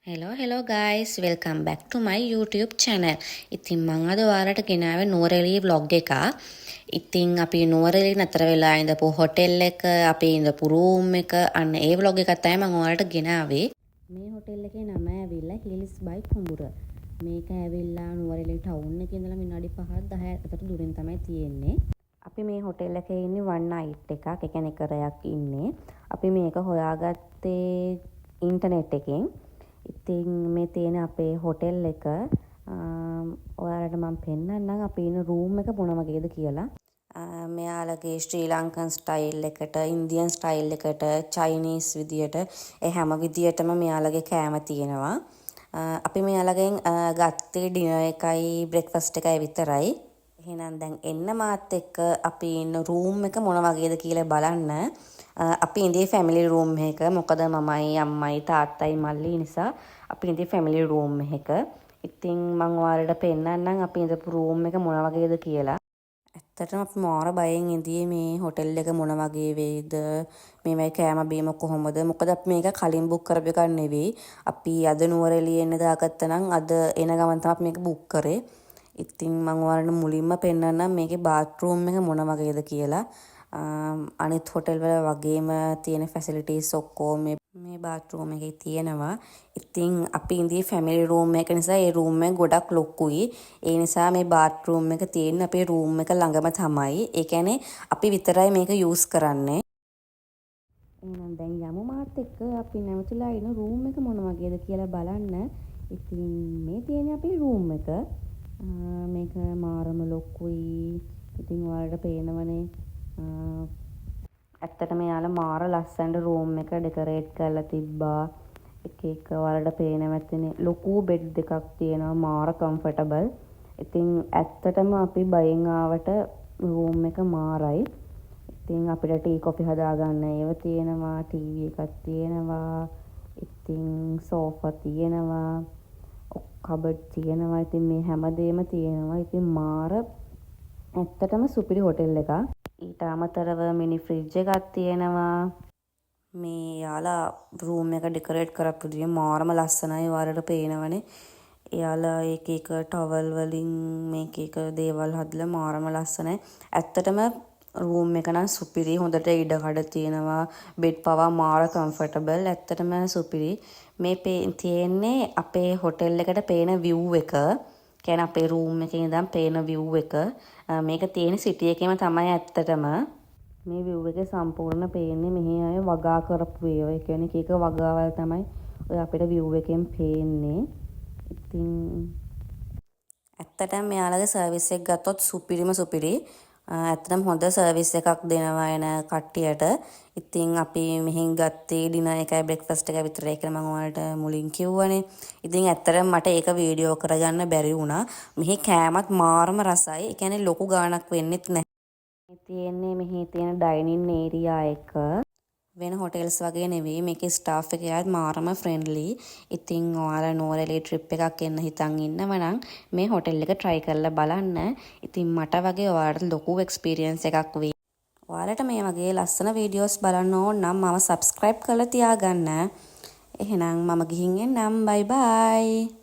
hello guys, welcome back to my YouTube channel. ඉතින් මම අද ඔයාලට ගෙනාවේ නුවරඑළිය vlog එක. ඉතින් අපි නුවරඑළිය නතර වෙලා ඉඳපු හොටෙල් එක, අපි ඉඳපු room එක, අන්න ඒ vlog එකක් තමයි මම ඔයාලට ගෙනාවේ. මේ හොටෙල් එකේ නම ඇවිල්ලා Hills by කුඹුර. මේක ඇවිල්ලා නුවරඑළිය ටවුන් එකේ ඉඳලා විනාඩි 5-10ක් අතර දුරින් තමයි තියෙන්නේ. අපි මේ හොටෙල් එකේ ඉන්නේ one night එකක්. ඒ කියන්නේ එක රැයක් ඉන්නේ. අපි මේක හොයාගත්තේ ඉන්ටර්නෙට් එකෙන්. ඉතින් මේ තියෙන අපේ හොටෙල් එක ඔයාලට මම පෙන්නන්නම් අපි ඉන්න රූම් එක මොන වගේද කියලා. මෙයාලගේ ශ්‍රී ලංකන් ස්ටයිල් එකට, ඉන්දියන් ස්ටයිල් එකට, චයිනීස් විදියට ඒ හැම විදියටම මෙයාලගේ කෑම තියෙනවා. අපි මෙයාලගෙන් ගත්තේ ඩිනර් එකයි බ්‍රෙක්ෆාස්ට් එකයි විතරයි. එහෙනම් දැන් එන්න මාත් එක්ක අපි ඉන්න රූම් එක මොන වගේද කියලා බලන්න. අපි ඉඳේ ෆැමිලි රූම් එක. මොකද මමයි අම්මයි තාත්තයි මල්ලි නිසා අපි ඉඳේ ෆැමිලි රූම් එක. ඉතින් මම ඔයාලට පෙන්නන්නම් අපි ඉඳපු රූම් එක මොන වගේද කියලා. ඇත්තටම අපි මාර බයෙන් ඉඳී මේ හොටෙල් එක මොන වගේ වේද, මේවයි කෑම බීම කොහොමද. මොකද අපි මේක කලින් බුක් කරපු එකක් නෙවෙයි. අපි අද නුවරඑළිය එන්න දාගත්තා නම් අද එන ගමන් තමයි මේක බුක් කරේ. ඉතින් මම ඔයාලට මුලින්ම පෙන්නන්නම් මේකේ බාත්රූම් එක මොන වගේද කියලා. අනිත් හොටෙල් වල වගේම තියෙන ෆැසිලිටිස් ඔක්කොම මේ බාත්රූම් එකේ තියෙනවා. ඉතින් අපි ඉඳී ෆැමිලි රූම් එක නිසා ඒ රූම් එක ගොඩක් ලොකුයි. ඒ නිසා මේ බාත්රූම් එක තියෙන්නේ අපේ රූම් එක ළඟම තමයි. ඒ කියන්නේ අපි විතරයි මේක යූස් කරන්නේ. එහෙනම් දැන් යමු මාත් එක්ක අපි නැවතිලා ඉන්න රූම් එක මොන වගේද කියලා බලන්න. ඉතින් මේ තියෙන්නේ අපේ රූම් එක. මේක මාරම ලොකුයි. ඉතින් ඔයාලට පේනවනේ. ඇත්තටම යාලා මාර ලස්සනට රූම් එක ඩෙකොරේට් කරලා තිබ්බා. එක ඔයාලට පේනවා ඇත්තනේ ලොකු බෙඩ් දෙකක් තියෙනවා. මාර කම්ෆර්ටබල්. ඉතින් ඇත්තටම අපි බයෙන් ආවට රූම් එක මාරයි. ඉතින් අපිට ටී කොෆි හදාගන්න ඒව තියෙනවා, ටීවී එකක් තියෙනවා. ඉතින් සෝෆා තියෙනවා, කබඩ් තියෙනවා. ඉතින් මේ හැමදේම තියෙනවා. ඉතින් මාර ඇත්තටම සුපිරි හොටෙල් එකක්. ඊට අමතරව මිනි ෆ්‍රිජ් එකක් තියෙනවා. මේ යාලා රූම් එක ඩෙකොරේට් කරපු විදිය මාරම ලස්සනයි. ඔයාලට පේනවනේ. එයාලා එක එක ටවල් වලින් මේක එක දේවල් හදලා මාරම ලස්සනයි. ඇත්තටම රූම් එක නම් සුපිරි. හොඳට ඉඩකඩ තියෙනවා. බෙඩ් පවා මාර කම්ෆර්ටබල්. ඇත්තටම සුපිරි. මේ තියෙන්නේ අපේ හොටෙල් එකට පේන view එක. කියන්නේ අපේ රූම් එකේ ඉඳන් පේන view එක. මේක තියෙන සිටි එකේම තමයි ඇත්තටම. මේ view එකේ සම්පූර්ණ පේන්නේ මෙහි අය වගා කරපු ඒවා. ඒ කියන්නේ එක වගාවල් තමයි ඔය අපිට view එකෙන් පේන්නේ. ඉතින් ඇත්තටම මෙයාලගේ සර්විස් එක ගත්තොත් සුපිරිම සුපිරි. ඇත්තටම හොඳ සර්විස් එකක් දෙනවා එන කට්ටියට. ඉතින් අපි මෙහෙන් ගත්තේ ඩිනර් එකයි බ්‍රෙක්ෆාස්ට් එකයි විතරයි කියලා මම ඔයාලට මුලින් කිව්වනේ. ඉතින් ඇත්තටම මට ඒක වීඩියෝ කරගන්න බැරි වුණා. මෙහි කෑමත් මාරම රසයි. ඒ කියන්නේ ලොකු ගාණක් වෙන්නෙත් නැහැ. තියෙන්නේ මෙහි තියෙන ඩයිනින් ඒරියා එක. වෙන හොටෙල්ස් වගේ නෙවෙයි. මේකේ ස්ටාෆ් එකත් මාරම ෆ්‍රෙන්ඩ්ලි. ඉතින් ඔයාලා නුවරඑළිය ට්‍රිප් එකක් එන්න හිතන් ඉන්නව නම් මේ හොටෙල් එක try කරලා බලන්න. ඉතින් මට වගේ ඔයාලට ලොකු එක්ස්පීරියන්ස් එකක් වෙයි. ඔයාලට මේ වගේ ලස්සන වීඩියෝස් බලන්න ඕන නම් මම subscribe කරලා තියාගන්න. එහෙනම් මම ගිහින් එන්නම්. bye bye.